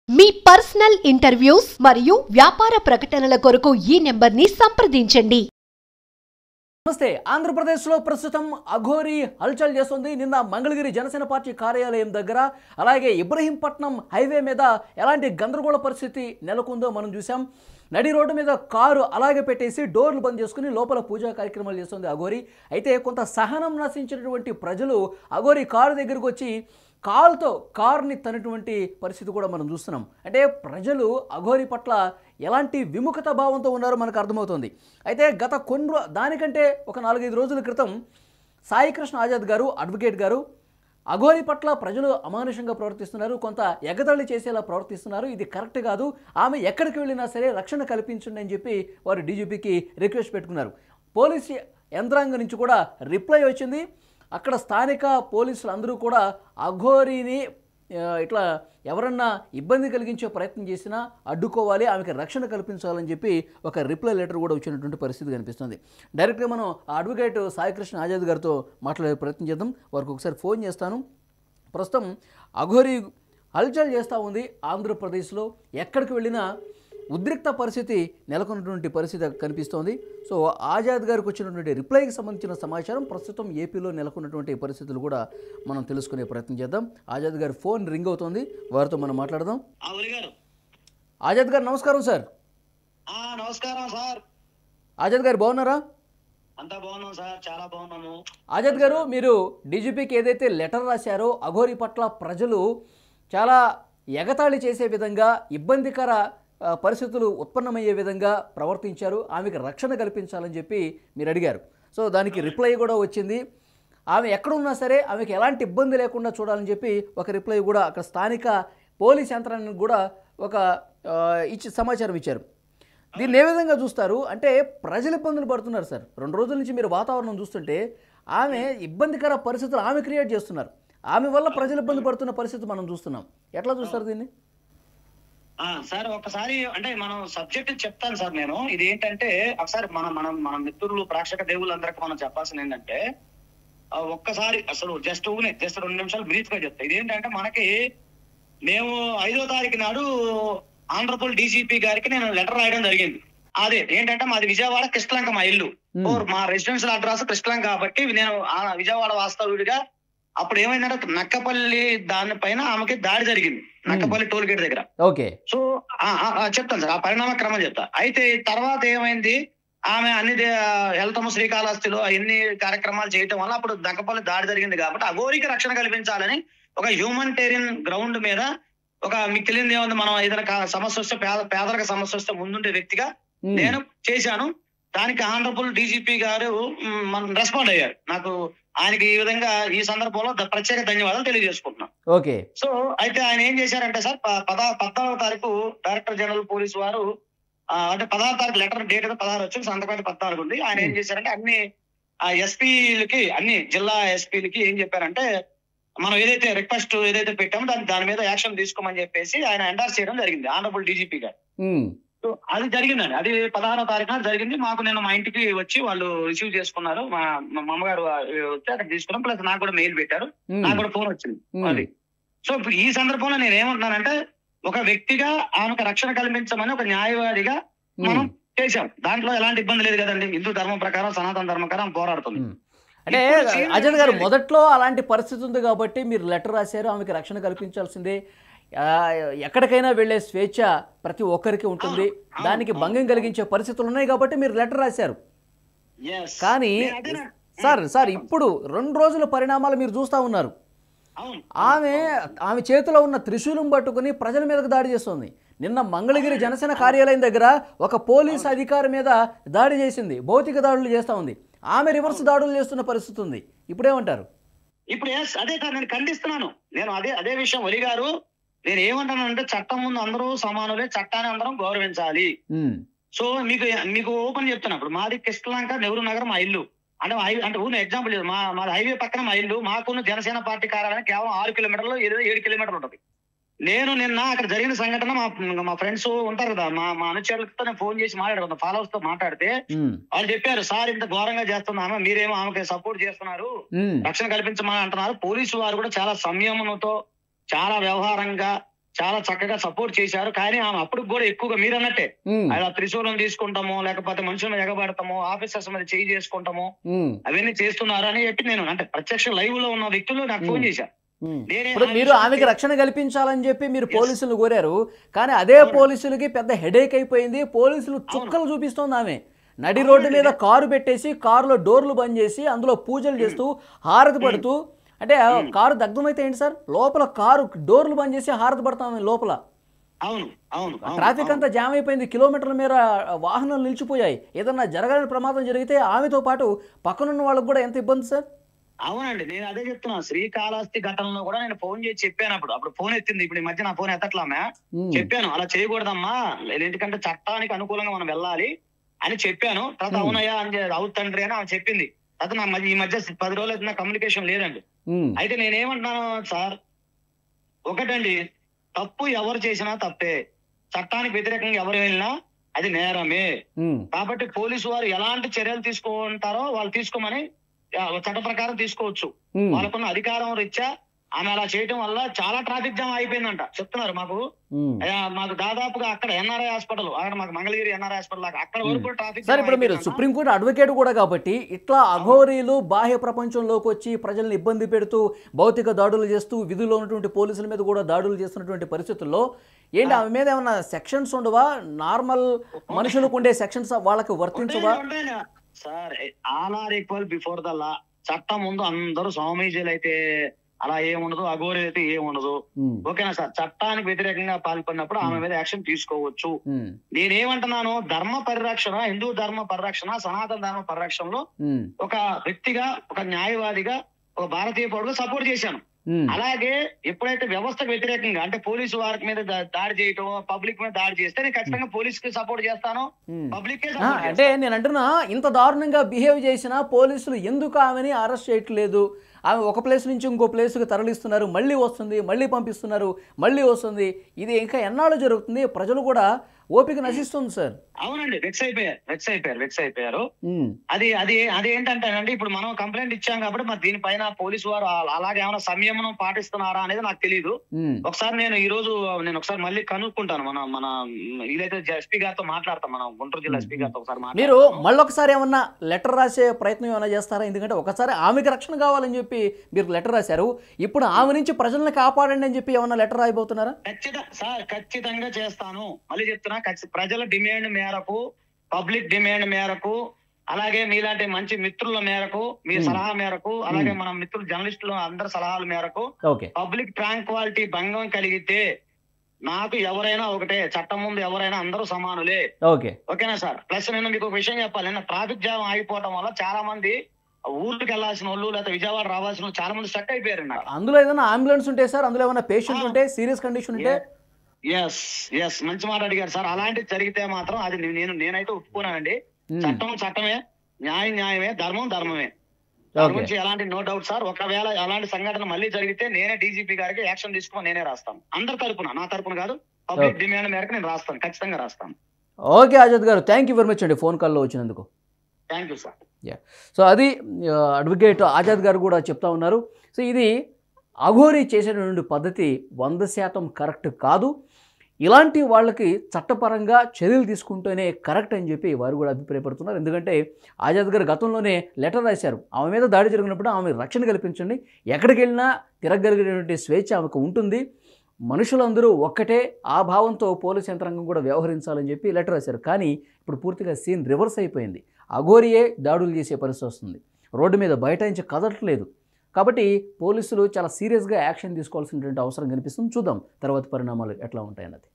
మీ personal interviews మరియు వ్యాపార ప్రకటనల కొరకు ఈ నెంబర్ని సంప్రదించండి. నమస్తే. ఆంధ్రప్రదేశ్లో ప్రస్తుతం అఘోరి హల్చల్ చేస్తుంది. నిన్న మంగళగిరి జనసేన పార్టీ కార్యాలయం దగ్గర అలాగే ఇబ్రహీంపట్నం హైవే మీద ఎలాంటి గందరగోళ పరిస్థితి నెలకొందో మనం చూసాం. నడి రోడ్డు మీద కారు అలాగే పెట్టేసి డోర్లు బంద్ చేసుకుని లోపల పూజా కార్యక్రమాలు చేస్తుంది అఘోరి. అయితే కొంత సహనం నశించినటువంటి ప్రజలు అఘోరి కారు దగ్గరకు వచ్చి కాలుతో కారుని తనటువంటి పరిస్థితి కూడా మనం చూస్తున్నాం. అంటే ప్రజలు అఘోరి పట్ల ఎలాంటి విముఖత భావంతో ఉన్నారో మనకు అర్థమవుతుంది. అయితే గత దానికంటే ఒక 4-5 రోజుల క్రితం సాయికృష్ణ ఆజాద్ గారు, అడ్వకేట్ గారు, అఘోరి పట్ల ప్రజలు అమానుషంగా ప్రవర్తిస్తున్నారు, కొంత ఎగతాళి చేసేలా ప్రవర్తిస్తున్నారు, ఇది కరెక్ట్ కాదు, ఆమె ఎక్కడికి వెళ్ళినా సరే రక్షణ కల్పించండి అని చెప్పి వారు డీజీపీకి రిక్వెస్ట్ పెట్టుకున్నారు. పోలీసు యంత్రాంగం నుంచి కూడా రిప్లై వచ్చింది. అక్కడ స్థానిక పోలీసులు అందరూ కూడా అఘోరిని ఇట్లా ఎవరన్నా ఇబ్బంది కలిగించే ప్రయత్నం చేసినా అడ్డుకోవాలి, ఆమెకి రక్షణ కల్పించాలని చెప్పి ఒక రిప్లై లెటర్ కూడా వచ్చినటువంటి పరిస్థితి కనిపిస్తుంది. డైరెక్ట్గా మనం ఆ అడ్వకేట్ సాయికృష్ణ ఆజాద్ గారితో మాట్లాడే ప్రయత్నం చేద్దాం. వారికి ఒకసారి ఫోన్ చేస్తాను. ప్రస్తుతం అఘోరి హల్చల్ చేస్తూ ఉంది ఆంధ్రప్రదేశ్లో. ఎక్కడికి వెళ్ళినా ఉద్రిక్త పరిస్థితి నెలకొన్నటువంటి పరిస్థితి కనిపిస్తోంది. సో ఆజాద్ గారికి వచ్చినటువంటి రిప్లైకి సంబంధించిన సమాచారం ప్రస్తుతం ఏపీలో నెలకొన్నటువంటి పరిస్థితులు కూడా మనం తెలుసుకునే ప్రయత్నం చేద్దాం. ఆజాద్ గారి ఫోన్ రింగ్ అవుతోంది, వారితో మనం మాట్లాడదాం. ఆజాద్ గారు నమస్కారం సార్. నమస్కారం సార్. ఆజాద్ గారు బాగున్నారా? అంతా బాగున్నాం సార్, చాలా బాగున్నాము. ఆజాద్ గారు, మీరు డీజీపీకి ఏదైతే లెటర్ రాశారో అఘోరి పట్ల ప్రజలు చాలా ఎగతాళి చేసే విధంగా, ఇబ్బందికర పరిస్థితులు ఉత్పన్నమయ్యే విధంగా ప్రవర్తించారు, ఆమెకు రక్షణ కల్పించాలని చెప్పి మీరు అడిగారు. సో దానికి రిప్లై కూడా వచ్చింది. ఆమె ఎక్కడున్నా సరే ఆమెకు ఎలాంటి ఇబ్బంది లేకుండా చూడాలని చెప్పి ఒక రిప్లై కూడా అక్కడ స్థానిక పోలీస్ యంత్రానికి కూడా ఒక సమాచారం ఇచ్చారు. దీన్ని ఏ విధంగా చూస్తారు? అంటే ప్రజలు ఇబ్బందులు పడుతున్నారు సార్. 2 రోజుల నుంచి మీరు వాతావరణం చూస్తుంటే ఆమె ఇబ్బందికర పరిస్థితులు ఆమె క్రియేట్ చేస్తున్నారు. ఆమె వల్ల ప్రజలు ఇబ్బంది పడుతున్న పరిస్థితి మనం చూస్తున్నాం. ఎట్లా చూస్తారు దీన్ని? సార్ ఒకసారి అంటే మనం సబ్జెక్ట్ చెప్తాను సార్. నేను ఇది ఏంటంటే ఒకసారి మన మిత్రులు ప్రేక్షక దేవుళ్ళందరికీ మనం చెప్పాల్సింది ఏంటంటే, ఒక్కసారి అసలు జస్ట్ 2 నిమిషాలు బ్రీఫ్ గా చెప్తా. ఇదేంటంటే మేము 5వ తారీఖు నాడు ఆంధ్రప్రదేశ్ డీజీపీ గారికి నేను లెటర్ రాయడం జరిగింది. అదే ఏంటంటే మాది విజయవాడ కృష్ణలంక, మా ఇల్లు మా రెసిడెన్షియల్ అడ్రస్ కృష్ణలంక కాబట్టి నేను విజయవాడ వాస్తవుడిగా అప్పుడు ఏమైందంటే నక్కపల్లి దానిపైన ఆమెకి దాడి జరిగింది, నక్కపల్లి టోల్ గేట్ దగ్గర. ఓకే. సో చెప్తాను సార్, ఆ పరిణామ క్రమం చెప్తా. అయితే తర్వాత ఏమైంది, ఆమె అన్ని వెళ్తాము శ్రీకాళహస్తిలో అన్ని కార్యక్రమాలు చేయటం వల్ల అప్పుడు నక్కపల్లి దాడి జరిగింది కాబట్టి అఘోరికి రక్షణ కల్పించాలని ఒక హ్యూమనిటేరియన్ గ్రౌండ్ మీద మీకు తెలియదు ఏముంది, మనం ఏదైనా సమస్య వస్తే పేదరిక సమస్య వస్తే ముందుండే వ్యక్తిగా నేను చేశాను. దానికి ఆనరబుల్ డీజీపీ గారు రెస్పాండ్ అయ్యారు. నాకు ఆయనకి ఈ విధంగా ఈ సందర్భంలో ప్రత్యేక ధన్యవాదాలు తెలియజేసుకుంటున్నాను. ఓకే. సో అయితే ఆయన ఏం చేశారంటే సార్, 14వ తారీఖు డైరెక్టర్ జనరల్ పోలీసు వారు అంటే 16వ తారీఖు లెటర్ డేట్ 16 వచ్చింది, సంతకం 14 ఉంది. ఆయన ఏం చేశారంటే అన్ని ఎస్పీలకి, అన్ని జిల్లా ఎస్పీలకి ఏం చెప్పారంటే మనం ఏదైతే రిక్వెస్ట్ ఏదైతే పెట్టామో దాని మీద యాక్షన్ తీసుకోమని చెప్పేసి ఆయన ఎండార్స్ చేయడం జరిగింది ఆనరబుల్ డీజీపీ గారు. సో అది జరిగిందండి. అది 16వ తారీఖున జరిగింది. నేను మా ఇంటికి వచ్చి వాళ్ళు రిసీవ్ చేసుకున్నారు. మా అమ్మగారు వచ్చి అక్కడ తీసుకున్నాం. ప్లస్ నాకు కూడా మెయిల్ పెట్టారు, నాకు కూడా ఫోన్ వచ్చింది అది. సో ఇప్పుడు ఈ సందర్భంలో నేను ఏమంటున్నానంటే, ఒక వ్యక్తిగా ఆమెకు రక్షణ కల్పించమని ఒక న్యాయవాదిగా మనం చేశాం. దాంట్లో ఎలాంటి ఇబ్బంది లేదు కదండి. హిందూ ధర్మం ప్రకారం, సనాతన ధర్మం ప్రకారం పోరాడుతుంది. అంటే అజయ్ గారు, మొదట్లో అలాంటి పరిస్థితి ఉంది కాబట్టి మీరు లెటర్ రాశారు, ఆమెకి రక్షణ కల్పించాల్సిందే. ఎక్కడికైనా వెళ్లే స్వేచ్ఛ ప్రతి ఒక్కరికి ఉంటుంది, దానికి భంగం కలిగించే పరిస్థితులు ఉన్నాయి కాబట్టి మీరు లెటర్ రాశారు. కానీ సార్ ఇప్పుడు 2 రోజుల పరిణామాలు మీరు చూస్తూ ఉన్నారు. ఆమె చేతిలో ఉన్న త్రిశూలం పట్టుకుని ప్రజల మీదకు దాడి చేస్తుంది. నిన్న మంగళగిరి జనసేన కార్యాలయం దగ్గర ఒక పోలీస్ అధికారి మీద దాడి చేసింది, భౌతిక దాడులు చేస్తూ ఉంది. ఆమె రివర్స్ దాడులు చేస్తున్న పరిస్థితి ఉంది. ఇప్పుడేమంటారు? ఇప్పుడు అదే సార్, నేను ఖండిస్తున్నాను. నేను అదే విషయం ఒలి గారు, నేను ఏమంటానంటే చట్టం ముందు అందరూ సమానులే, చట్టాన్ని అందరం గౌరవించాలి. సో మీకు ఓపెన్ చెప్తున్నా, ఇప్పుడు మాది కృష్ణలంక, నెహ్రూ నగర్ మా ఇల్లు. అంటే ఊరిని ఎగ్జాంపుల్ లేదు, మాది హైవే పక్కన మా ఇల్లు. మాకున్న జనసేన పార్టీ కార్యాలయం కేవలం 6 కిలోమీటర్లు, 7 కిలోమీటర్లు ఉంటుంది. నేను నిన్న అక్కడ జరిగిన సంఘటన మా ఫ్రెండ్స్ ఉంటారు కదా, మా అనుచరులతో నేను ఫోన్ చేసి మాట్లాడుతున్నా, ఫాలోవర్స్ తో మాట్లాడితే వాళ్ళు చెప్పారు, సార్ ఇంత ఘోరంగా చేస్తున్నాము, మీరేమో ఆమెకి సపోర్ట్ చేస్తున్నారు, రక్షణ కల్పించమని అంటున్నారు. పోలీసు వారు కూడా చాలా సంయమనంతో, చాలా వ్యవహారంగా, చాలా చక్కగా సపోర్ట్ చేశారు. కానీ ఆమె అప్పుడు కూడా ఎక్కువగా మీరు అన్నట్టే అలా త్రిశూలం తీసుకుంటాము, లేకపోతే మనుషులను ఎగబడతాము, ఆఫీసర్స్ మీద చేయి చేసుకుంటాము, అవన్నీ చేస్తున్నారు అని చెప్పి నేను అంటే ప్రత్యక్ష లైవ్ లో ఉన్న వ్యక్తులు నాకు ఫోన్ చేశారు. ఇప్పుడు మీరు ఆమెకి రక్షణ కల్పించాలని చెప్పి మీరు పోలీసులు కోరారు, కానీ అదే పోలీసులకి పెద్ద హెడేక్ అయిపోయింది. పోలీసులు చుక్కలు చూపిస్తోంది ఆమె. నడి రోడ్డు మీద కారు పెట్టేసి కారులో డోర్లు బంద్ చేసి అందులో పూజలు చేస్తూ హారతి పడుతూ, అంటే కారు దగ్ధమైతే ఏంటి సార్, లోపల కారు డోర్లు బంద్ చేసి హారతి పడతాం లోపల. అవును అవును ట్రాఫిక్ అంతా జామ్ అయిపోయింది, కిలోమీటర్ల మేర వాహనాలు నిలిచిపోయాయి. ఏదన్నా జరగాలని ప్రమాదం జరిగితే ఆమెతో పాటు పక్కనున్న వాళ్ళకు కూడా ఎంత ఇబ్బంది సార్. అవునండి, నేను అదే చెప్తున్నా. శ్రీకాళహస్తి ఘటనలో కూడా నేను ఫోన్ చేసి చెప్పాను. అప్పుడు ఫోన్ ఎత్తింది. ఇప్పుడు ఈ మధ్య నా ఫోన్ ఎత్తట్లామే. చెప్పాను అలా చేయకూడదమ్మా, ఎందుకంటే చట్టానికి అనుకూలంగా మనం వెళ్ళాలి అని చెప్పాను. తర్వాత అవునయ్యా అని అవుతండ్రి అని ఆమె చెప్పింది. తర్వాత నా ఈ మధ్య 10 రోజులు అయితే నా కమ్యూనికేషన్ లేదండి. అయితే నేనేమంటున్నాను సార్, ఒకటండి, తప్పు ఎవరు చేసినా తప్పే, చట్టానికి వ్యతిరేకంగా ఎవరు వెళ్ళినా అది నేరమే. కాబట్టి పోలీసు వారు ఎలాంటి చర్యలు తీసుకుంటారో వాళ్ళు తీసుకోమని చట్ట ప్రకారం తీసుకోవచ్చు. వాళ్ళకున్న అధికారం రీత్యా ఆమె అలా చేయటం వల్ల చాలా ట్రాఫిక్ జామ్ అయిపోయిందంట చెప్తున్నారు మాకు దాదాపుగా అక్కడ ఎన్ఆర్ఐ హాస్పిటల్, అక్కడ మాకు మంగళగిరి ఎన్ఆర్ఐ హాస్పిటల్ అక్కడ వరకు ట్రాఫిక్. సార్ ఇప్పుడు మీరు సుప్రీంకోర్టు అడ్వకేట్ కూడా కాబట్టి ఇట్లా అఘోరీలు బాహ్య ప్రపంచంలోకి వచ్చి ప్రజల్ని ఇబ్బంది పెడుతూ భౌతిక దాడులు చేస్తూ విధుల్లో ఉన్నటువంటి పోలీసుల మీద కూడా దాడులు చేస్తున్నటువంటి పరిస్థితుల్లో ఏంటి ఆమె మీద ఏమన్నా సెక్షన్స్ ఉండవా? నార్మల్ మనుషులకు ఉండే సెక్షన్స్ వాళ్ళకి వర్తించవా? Sir all are equal before the law. చట్టం ముందు అందరూ స్వామీజీలు అయితే అలా ఏముండదు, అఘోరి అయితే ఏముండదు. ఓకేనా సార్? చట్టానికి వ్యతిరేకంగా పాల్పడినప్పుడు ఆమె మీద యాక్షన్ తీసుకోవచ్చు. నేనేమంటున్నాను, ధర్మ పరిరక్షణ, హిందూ ధర్మ పరిరక్షణ, సనాతన ధర్మ పరిరక్షణలో ఒక వ్యక్తిగా, ఒక న్యాయవాదిగా, ఒక భారతీయ పౌరుడుగా సపోర్ట్ చేశాను. అలాగే ఎప్పుడైతే వ్యవస్థకు వ్యతిరేకంగా అంటే పోలీసు వారి మీద దాడి చేయటం, పబ్లిక్ మీద దాడి చేస్తే నేను ఖచ్చితంగా పోలీస్ కి సపోర్ట్ చేస్తాను, పబ్లిక్ అంటే నేను అంటున్నా, ఇంత దారుణంగా బిహేవ్ చేసిన పోలీసులు ఎందుకు ఆమెని అరెస్ట్ చేయట్లేదు? ఆమె ఒక ప్లేస్ నుంచి ఇంకో ప్లేస్కి తరలిస్తున్నారు, మళ్ళీ వస్తుంది, మళ్ళీ పంపిస్తున్నారు, మళ్ళీ వస్తుంది. ఇది ఇంకా ఎన్నాళ్ళు జరుగుతుంది? ప్రజలు కూడా ఓపిక నశిస్తుంది సార్. అవునండి, వెక్స్ అయిపోయారు. అది ఏంటంటేనండి, ఇప్పుడు మనం కంప్లైంట్ ఇచ్చాం కాబట్టి మరి దీనిపైన పోలీసు వారు అలాగే ఏమైనా సంయమనం పాటిస్తున్నారా అనేది నాకు తెలియదు. ఒకసారి నేను ఒకసారి మళ్ళీ కనుక్కుంటాను. మన ఇదైతే ఎస్పీ గారితో మాట్లాడతాం, మనం గుంటూరు జిల్లా ఎస్పీ గారితో ఒకసారి. మీరు మళ్ళొకసారి ఏమన్నా లెటర్ రాసే ప్రయత్నం ఏమైనా చేస్తారా? ఎందుకంటే ఒకసారి ఆమెకి రక్షణ కావాలని చెప్పి మీరు లెటర్ రాశారు, ఇప్పుడు ఆమె నుంచి ప్రజల్ని కాపాడండి అని చెప్పి ఏమన్నా లెటర్ రాయబోతున్నారా? ఖచ్చితంగా చేస్తాను. మళ్ళీ చెప్తున్నా, ప్రజల డిమాండ్ మేరకు, పబ్లిక్ డిమాండ్ మేరకు, అలాగే మీలాంటి మంచి మిత్రుల మేరకు, మీ సలహా మేరకు, అలాగే మన మిత్రులు జర్నలిస్టులు అందరి సలహాల మేరకు పబ్లిక్ ట్రాంక్వాలిటీ భంగం కలిగితే నాకు ఎవరైనా ఒకటే, చట్టం ముందు ఎవరైనా అందరూ సమానులే. ఓకేనా సార్? ప్లస్ నేను మీకు ఒక విషయం చెప్పాలి. నిన్న ట్రాఫిక్ జామ్ ఆగిపోవడం వల్ల చాలా మంది ఊరికి వెళ్లాల్సిన వాళ్ళు, లేకపోతే విజయవాడ రావాల్సిన వాళ్ళు చాలా మంది స్టక్ అయిపోయారు. అందులో ఏదైనా అంబులెన్స్ ఉంటే సార్, అందులో ఏమైనా పేషెంట్ ఉంటే, సీరియస్ కండిషన్ ఉంటే. ఎస్ మంచి మాట అడిగారు సార్. అలాంటివి జరిగితే మాత్రం అది నేనైతే ఒప్పుకున్నానండి. చట్టం చట్టమే, న్యాయమే, ధర్మం ధర్మమే. దాని గురించి ఎలాంటి నో డౌట్ సార్. ఒకవేళ అలాంటి సంఘటన మళ్ళీ జరిగితే నేనే డీజీపీ గారికి యాక్షన్ తీసుకుని నేనే రాస్తాను. అందరి తరపున, నా తరపున కాదు, పబ్లిక్ డిమాండ్ మేరకు నేను రాస్తాను, ఖచ్చితంగా రాస్తాను. ఓకే ఆజాద్ గారు, థ్యాంక్ యూ వెరీ మచ్ అండి ఫోన్ కాల్లో వచ్చినందుకు. Thank you sir. సో అది అడ్వకేట్ ఆజాద్ గారు కూడా చెప్తా ఉన్నారు. సో ఇది అఘోరీ చేసేటువంటి పద్ధతి 100% కరెక్ట్ కాదు. ఇలాంటి వాళ్ళకి చట్టపరంగా చర్యలు తీసుకుంటేనే కరెక్ట్ అని చెప్పి వారు కూడా అభిప్రాయపడుతున్నారు. ఎందుకంటే ఆజాద్ గారు గతంలోనే లెటర్ రాశారు, ఆమె మీద దాడి జరిగినప్పుడు ఆమె రక్షణ కల్పించండి, ఎక్కడికి వెళ్ళినా తిరగలిగేటువంటి స్వేచ్ఛ ఆమెకు ఉంటుంది, మనుషులందరూ ఒక్కటే, ఆ భావంతో పోలీస్ యంత్రాంగం కూడా వ్యవహరించాలని చెప్పి లెటర్ రాశారు. కానీ ఇప్పుడు పూర్తిగా సీన్ రివర్స్ అయిపోయింది. అఘోరియే దాడులు చేసే పరిస్థితి వస్తుంది, రోడ్డు మీద బయటాయించి కదలట్లేదు. కాబట్టి పోలీసులు చాలా సీరియస్గా యాక్షన్ తీసుకోవాల్సినటువంటి అవసరం కనిపిస్తుంది. చూద్దాం తర్వాత పరిణామాలు ఎట్లా ఉంటాయన్నది.